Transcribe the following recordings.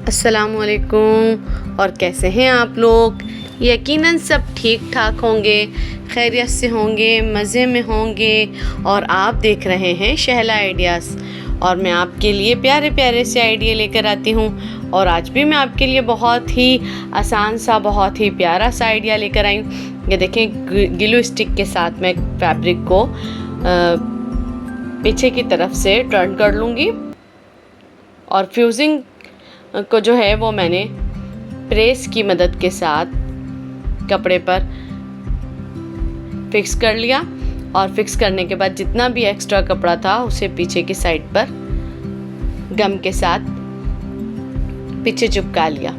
अस्सलामुअलैकुम। और कैसे हैं आप लोग? यकीनन सब ठीक ठाक होंगे, खैरियत से होंगे, मज़े में होंगे। और आप देख रहे हैं शहला आइडियाज़, और मैं आपके लिए प्यारे प्यारे से आइडिया लेकर आती हूँ। और आज भी मैं आपके लिए बहुत ही आसान सा, बहुत ही प्यारा सा आइडिया लेकर आई हूँ। ये देखें, ग्लू स्टिक के साथ मैं फैब्रिक को पीछे की तरफ से टर्न कर लूँगी, और फ्यूजिंग को जो है वो मैंने प्रेस की मदद के साथ कपड़े पर फिक्स कर लिया। और फिक्स करने के बाद जितना भी एक्स्ट्रा कपड़ा था उसे पीछे की साइड पर गम के साथ पीछे चिपका लिया।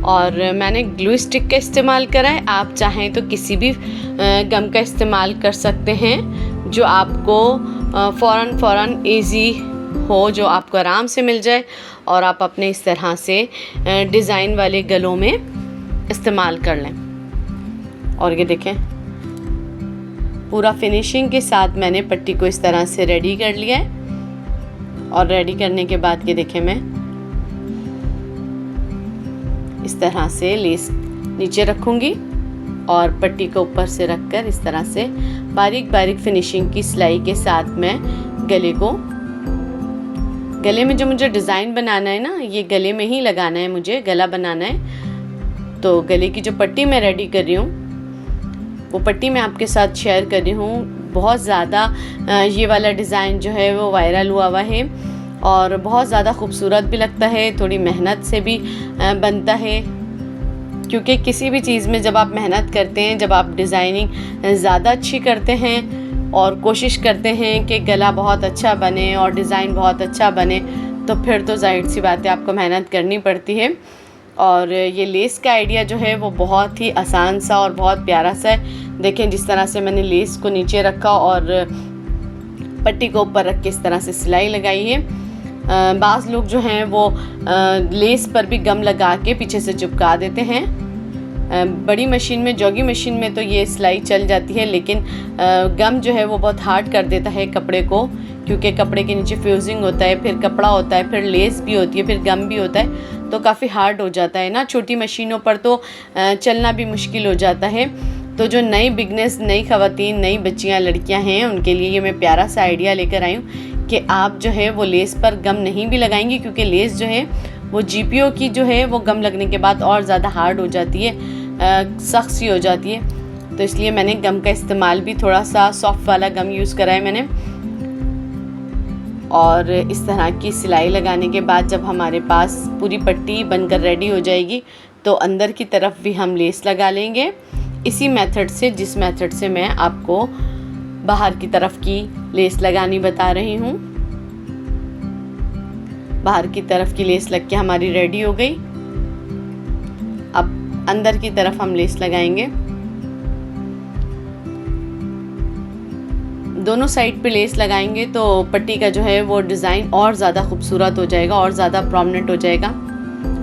और मैंने ग्लू स्टिक का इस्तेमाल करा है। आप चाहें तो किसी भी गम का इस्तेमाल कर सकते हैं जो आपको फ़ौरन ईज़ी हो, जो आपको आराम से मिल जाए और आप अपने इस तरह से डिज़ाइन वाले गलों में इस्तेमाल कर लें। और ये देखें, पूरा फिनिशिंग के साथ मैंने पट्टी को इस तरह से रेडी कर लिया है। और रेडी करने के बाद ये देखें, मैं इस तरह से लेस नीचे रखूँगी और पट्टी को ऊपर से रखकर इस तरह से बारीक बारीक फिनिशिंग की सिलाई के साथ मैं गले में जो मुझे डिज़ाइन बनाना है ना, ये गले में ही लगाना है, मुझे गला बनाना है। तो गले की जो पट्टी मैं रेडी कर रही हूँ वो पट्टी मैं आपके साथ शेयर कर रही हूँ। बहुत ज़्यादा ये वाला डिज़ाइन जो है वो वायरल हुआ है और बहुत ज़्यादा खूबसूरत भी लगता है, थोड़ी मेहनत से भी बनता है। क्योंकि किसी भी चीज़ में जब आप मेहनत करते हैं, जब आप डिज़ाइनिंग ज़्यादा अच्छी करते हैं और कोशिश करते हैं कि गला बहुत अच्छा बने और डिज़ाइन बहुत अच्छा बने, तो फिर तो जाहिर सी बात है आपको मेहनत करनी पड़ती है। और ये लेस का आइडिया जो है वो बहुत ही आसान सा और बहुत प्यारा सा है। देखें, जिस तरह से मैंने लेस को नीचे रखा और पट्टी को ऊपर रख के इस तरह से सिलाई लगाई है। बाज़ लोग जो हैं वो लेस पर भी गम लगा के पीछे से चिपका देते हैं। बड़ी मशीन में, जॉगी मशीन में तो ये सिलाई चल जाती है, लेकिन गम जो है वो बहुत हार्ड कर देता है कपड़े को, क्योंकि कपड़े के नीचे फ्यूजिंग होता है, फिर कपड़ा होता है, फिर लेस भी होती है, फिर गम भी होता है, तो काफ़ी हार्ड हो जाता है ना। छोटी मशीनों पर तो चलना भी मुश्किल हो जाता है। तो जो नई बिगनेस, नई ख़वातीन, नई बच्चियाँ, लड़कियाँ हैं, उनके लिए ये मैं प्यारा सा आइडिया लेकर आई हूँ कि आप जो है वो लेस पर गम नहीं भी लगाएंगी, क्योंकि लेस जो है वो GPO की जो है वो गम लगने के बाद और ज़्यादा हार्ड हो जाती है, सख्त सी हो जाती है। तो इसलिए मैंने गम का इस्तेमाल भी थोड़ा सा सॉफ्ट वाला गम यूज़ करा है मैंने। और इस तरह की सिलाई लगाने के बाद जब हमारे पास पूरी पट्टी बनकर रेडी हो जाएगी तो अंदर की तरफ भी हम लेस लगा लेंगे, इसी मेथड से, जिस मेथड से मैं आपको बाहर की तरफ की लेस लगानी बता रही हूँ। बाहर की तरफ की लेस लग के हमारी रेडी हो गई। अब अंदर की तरफ हम लेस लगाएंगे। दोनों साइड पे लेस लगाएंगे तो पट्टी का जो है वो डिज़ाइन और ज़्यादा खूबसूरत हो जाएगा और ज़्यादा प्रोमिनेंट हो जाएगा।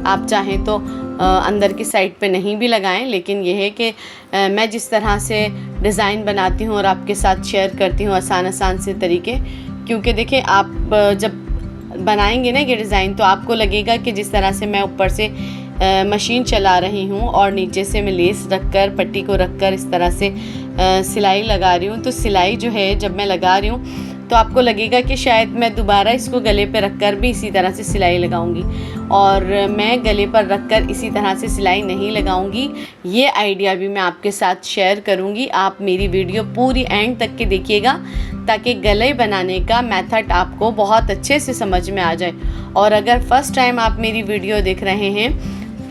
आप चाहें तो अंदर की साइड पे नहीं भी लगाएं, लेकिन यह है कि मैं जिस तरह से डिज़ाइन बनाती हूँ और आपके साथ शेयर करती हूँ आसान से तरीके। क्योंकि देखिए, आप जब बनाएंगे ना ये डिज़ाइन तो आपको लगेगा कि जिस तरह से मैं ऊपर से मशीन चला रही हूँ और नीचे से मैं लेस रखकर, पट्टी को रखकर इस तरह से सिलाई लगा रही हूँ, तो सिलाई जो है जब मैं लगा रही हूँ तो आपको लगेगा कि शायद मैं दोबारा इसको गले पे रखकर भी इसी तरह से सिलाई लगाऊंगी। और मैं गले पर रखकर इसी तरह से सिलाई नहीं लगाऊंगी। ये आइडिया भी मैं आपके साथ शेयर करूंगी। आप मेरी वीडियो पूरी एंड तक के देखिएगा ताकि गले बनाने का मेथड आपको बहुत अच्छे से समझ में आ जाए। और अगर फर्स्ट टाइम आप मेरी वीडियो देख रहे हैं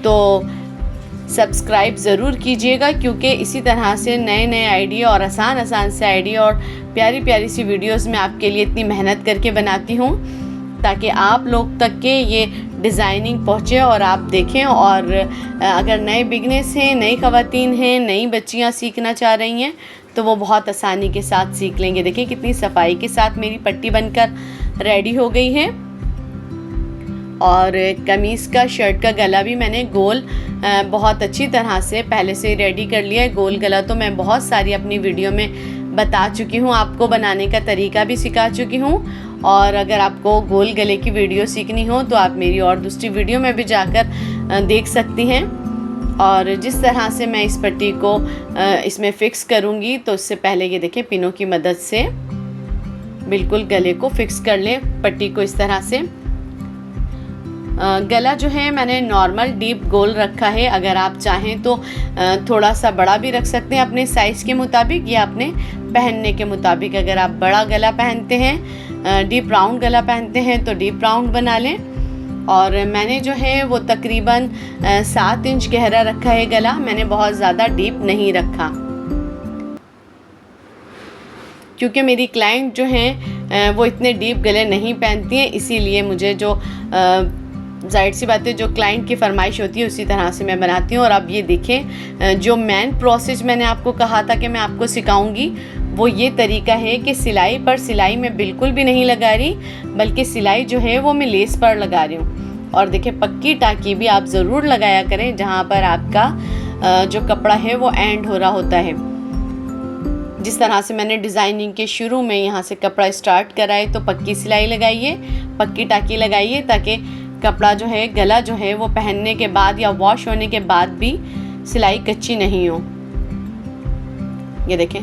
तो सब्सक्राइब ज़रूर कीजिएगा, क्योंकि इसी तरह से नए नए आइडिया और आसान से आइडिया और प्यारी प्यारी सी वीडियोस मैं आपके लिए इतनी मेहनत करके बनाती हूँ ताकि आप लोग तक के ये डिज़ाइनिंग पहुँचे और आप देखें। और अगर नए बिगनेस हैं, नई ख़वातीन हैं, नई बच्चियाँ सीखना चाह रही हैं तो वो बहुत आसानी के साथ सीख लेंगे। देखिए कितनी सफाई के साथ मेरी पट्टी बनकर रेडी हो गई है। और कमीज़ का, शर्ट का गला भी मैंने गोल बहुत अच्छी तरह से पहले से रेडी कर लिया है। गोल गला तो मैं बहुत सारी अपनी वीडियो में बता चुकी हूँ, आपको बनाने का तरीका भी सिखा चुकी हूँ। और अगर आपको गोल गले की वीडियो सीखनी हो तो आप मेरी और दूसरी वीडियो में भी जाकर देख सकती हैं। और जिस तरह से मैं इस पट्टी को इसमें फ़िक्स करूँगी, तो उससे पहले ये देखें पिनों की मदद से बिल्कुल गले को फ़िक्स कर लें पट्टी को इस तरह से। गला जो है मैंने नॉर्मल डीप गोल रखा है। अगर आप चाहें तो थोड़ा सा बड़ा भी रख सकते हैं अपने साइज़ के मुताबिक या अपने पहनने के मुताबिक। अगर आप बड़ा गला पहनते हैं, डीप राउंड गला पहनते हैं तो डीप राउंड बना लें। और मैंने जो है वो तकरीबन 7 इंच गहरा रखा है गला, मैंने बहुत ज़्यादा डीप नहीं रखा, क्योंकि मेरी क्लाइंट जो हैं वो इतने डीप गले नहीं पहनती हैं, इसीलिए मुझे जो ज़ाहिर सी बात है जो क्लाइंट की फरमाइश होती है उसी तरह से मैं बनाती हूँ। और अब ये देखें, जो मेन प्रोसेस मैंने आपको कहा था कि मैं आपको सिखाऊंगी, वो ये तरीका है कि सिलाई पर सिलाई मैं बिल्कुल भी नहीं लगा रही, बल्कि सिलाई जो है वो मैं लेस पर लगा रही हूँ। और देखिए पक्की टाँकी भी आप ज़रूर लगाया करें जहाँ पर आपका जो कपड़ा है वो एंड हो रहा होता है। जिस तरह से मैंने डिज़ाइनिंग के शुरू में यहाँ से कपड़ा स्टार्ट करा है, तो पक्की सिलाई लगाइए, पक्की टाँकी लगाइए, ताकि कपड़ा जो है, गला जो है वो पहनने के बाद या वॉश होने के बाद भी सिलाई कच्ची नहीं हो। ये देखें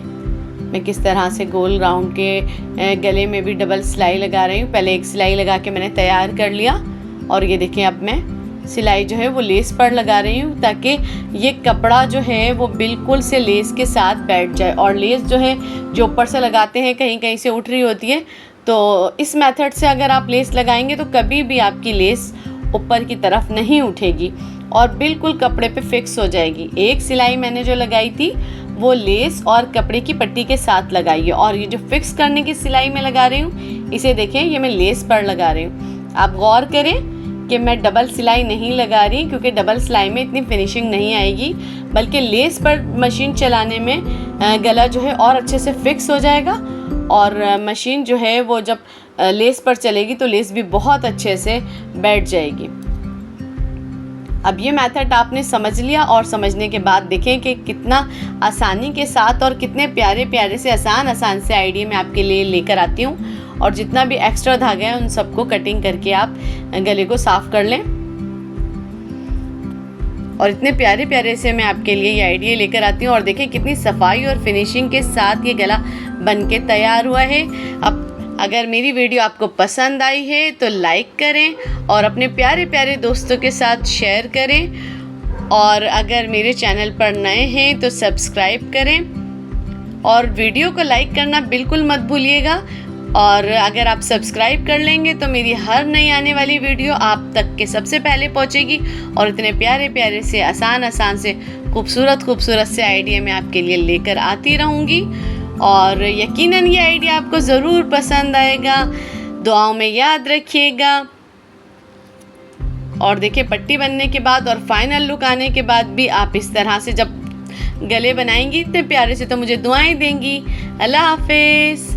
मैं किस तरह से गोल राउंड के गले में भी डबल सिलाई लगा रही हूँ। पहले एक सिलाई लगा के मैंने तैयार कर लिया, और ये देखें अब मैं सिलाई जो है वो लेस पर लगा रही हूँ, ताकि ये कपड़ा जो है वो बिल्कुल से लेस के साथ बैठ जाए। और लेस जो है जो ऊपर से लगाते हैं कहीं कहीं से उठ रही होती है, तो इस मेथड से अगर आप लेस लगाएंगे तो कभी भी आपकी लेस ऊपर की तरफ नहीं उठेगी और बिल्कुल कपड़े पे फिक्स हो जाएगी। एक सिलाई मैंने जो लगाई थी वो लेस और कपड़े की पट्टी के साथ लगाई है, और ये जो फिक्स करने की सिलाई मैं लगा रही हूँ, इसे देखें ये मैं लेस पर लगा रही हूँ। आप गौर करें कि मैं डबल सिलाई नहीं लगा रही, क्योंकि डबल सिलाई में इतनी फिनिशिंग नहीं आएगी, बल्कि लेस पर मशीन चलाने में गला जो है और अच्छे से फिक्स हो जाएगा। और मशीन जो है वो जब लेस पर चलेगी तो लेस भी बहुत अच्छे से बैठ जाएगी। अब ये मेथड आपने समझ लिया, और समझने के बाद देखें कि कितना आसानी के साथ और कितने प्यारे प्यारे से आसान से आइडिया मैं आपके लिए लेकर आती हूँ। और जितना भी एक्स्ट्रा धागा है उन सबको कटिंग करके आप गले को साफ़ कर लें। और इतने प्यारे प्यारे से मैं आपके लिए ये आइडिया लेकर आती हूँ। और देखें कितनी सफाई और फिनिशिंग के साथ ये गला बन के तैयार हुआ है। अब अगर मेरी वीडियो आपको पसंद आई है तो लाइक करें और अपने प्यारे प्यारे दोस्तों के साथ शेयर करें। और अगर मेरे चैनल पर नए हैं तो सब्सक्राइब करें और वीडियो को लाइक करना बिल्कुल मत भूलिएगा। और अगर आप सब्सक्राइब कर लेंगे तो मेरी हर नई आने वाली वीडियो आप तक के सबसे पहले पहुंचेगी। और इतने प्यारे प्यारे से आसान से खूबसूरत से आइडिया मैं आपके लिए लेकर आती रहूँगी। और यकीनन ये आइडिया आपको ज़रूर पसंद आएगा, दुआओं में याद रखिएगा। और देखिए पट्टी बनने के बाद और फाइनल लुक आने के बाद भी आप इस तरह से जब गले बनाएंगी इतने प्यारे से तो मुझे दुआएं देंगी। अल्लाह हाफिज़।